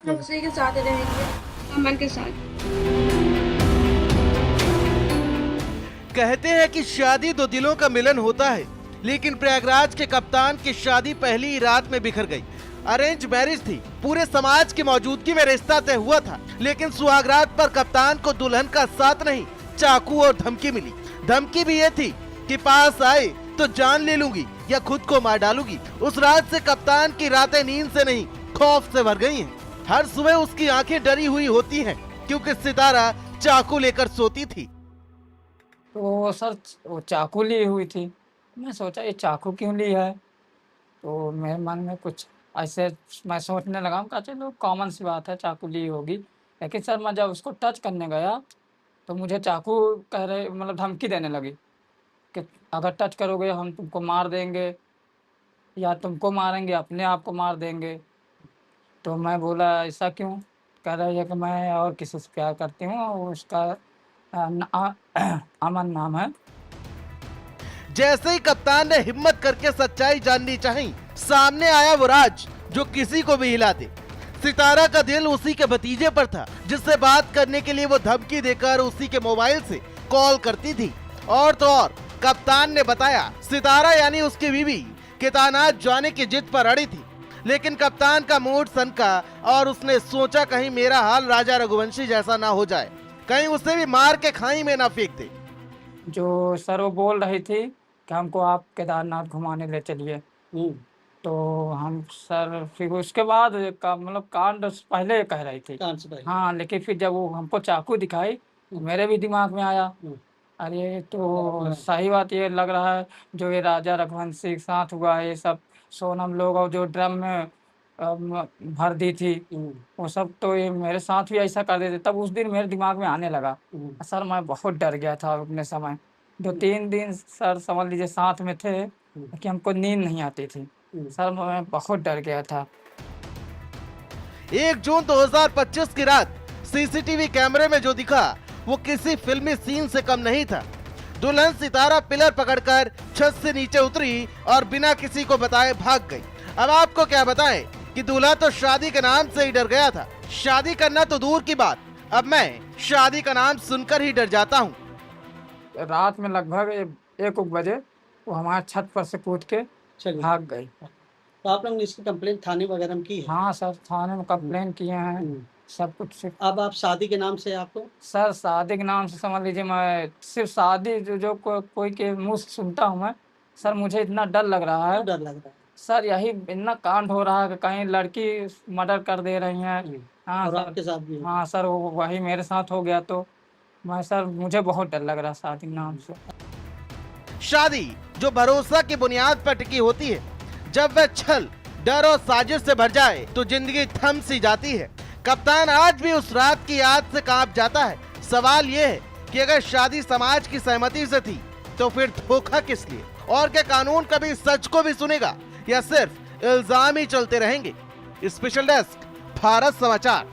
हम उसी के साथ रहेंगे, अमन के साथ। कहते हैं कि शादी दो दिलों का मिलन होता है, लेकिन प्रयागराज के कप्तान की शादी पहली ही रात में बिखर गई। अरेंज मैरिज थी, पूरे समाज की मौजूदगी में रिश्ता तय हुआ था, लेकिन सुहागरात पर कप्तान को दुल्हन का साथ नहीं, चाकू और धमकी मिली। धमकी भी ये थी कि पास आए तो जान ले लूंगी या खुद को मार डालूंगी। उस रात से कप्तान की रातें नींद से नहीं, खौफ से भर गई हैं। हर सुबह उसकी आंखें डरी हुई होती हैं, क्योंकि सितारा चाकू लेकर सोती थी। तो सर वो चाकू ली हुई थी। मैं सोचा ये चाकू क्यों ली है, तो मेरे मन में कुछ ऐसे मैं सोचने लगा, कहा चलो कॉमन सी बात है, चाकू ली होगी। लेकिन सर मैं जब उसको टच करने गया तो मुझे चाकू कह रहे, मतलब धमकी देने लगी कि अगर टच करोगे हम तुमको मार देंगे या तुमको मारेंगे, अपने आप को मार देंगे। तो मैं बोला ऐसा क्यों? कह रही है कि मैं और किसी से प्यार करती हूँ, और उसका अमन नाम है। जैसे ही कप्तान ने हिम्मत करके सच्चाई जाननी चाही, सामने आया वो राज जो किसी को भी हिला दे। सितारा का दिल उसी के भतीजे पर था, जिससे बात करने के लिए वो धमकी देकर उसी के मोबाइल से कॉल करती थी। और तो और कप्तान ने बताया सितारा यानी उसकी बीवी केदारनाथ जाने की जिद पर अड़ी थी, लेकिन कप्तान का मूड सनका और उसने सोचा कहीं मेरा हाल राजा रघुवंशी जैसा ना हो जाए, कहीं उसे भी मार के खाई में ना फेंक दे। जो सर वो बोल रही थी कि हमको आप केदारनाथ घुमाने ले चलिए। तो हम सर फिर उसके बाद का मतलब कांड पहले कह रही थी। हाँ, लेकिन फिर जब वो हमको चाकू दिखाई तो मेरे भी दिमाग में आया, अरे तो सही बात ये लग रहा है, जो ये राजा रघुवंशी के साथ हुआ है, ये सब सोनम लोग और जो ड्रम में भर दी थी वो सब, तो ये मेरे साथ भी ऐसा कर देते। तब उस दिन मेरे दिमाग में आने लगा। सर मैं बहुत डर गया था अपने समय। 2-3 दिन सर समझ लीजिए साथ में थे कि हमको नींद नहीं आती थी। सर मैं बहुत डर गया था। 1 जून 2025 की रात सीसीटीवी कैमरे में जो दिखा वो किसी फिल्मी सीन से कम नहीं था। दुल्हन सितारा पिलर पकड़कर छत से नीचे उतरी और बिना किसी को बताए भाग गई। अब आपको क्या बताएं कि दूल्हा तो शादी के नाम से ही डर गया था। शादी करना तो दूर की बात, अब मैं शादी का नाम सुनकर ही डर जाता हूँ। रात में लगभग 1 बजे वो हमारे छत पर से कूद के भाग गई। तो आप लोगों ने इसकी कंप्लेंट थाने वगैरह में की है? हाँ सर, थाने में कंप्लेन किए हैं, सब कुछ से। अब आप शादी के नाम से आपको सर शादी के नाम से समझ लीजिए, मैं सिर्फ शादी जो कोई के मुंह से सुनता हूँ मैं, सर मुझे इतना डर लग रहा है। डर लग रहा है सर यही इतना कांड हो रहा है कि कहीं लड़की मर्डर कर दे रही हैं। हाँ और सर, आपके साथ भी? हाँ सर वही मेरे साथ हो गया, तो मैं सर मुझे बहुत डर लग रहा है शादी के नाम से। शादी जो भरोसा की बुनियाद पर टिकी होती है, जब वह छल, डर और साजिश से भर जाए तो जिंदगी थम सी जाती है। कप्तान आज भी उस रात की याद से कांप जाता है। सवाल यह है कि अगर शादी समाज की सहमति से थी तो फिर धोखा किस लिए? और क्या कानून कभी सच को भी सुनेगा या सिर्फ इल्जाम ही चलते रहेंगे? स्पेशल डेस्क, भारत समाचार।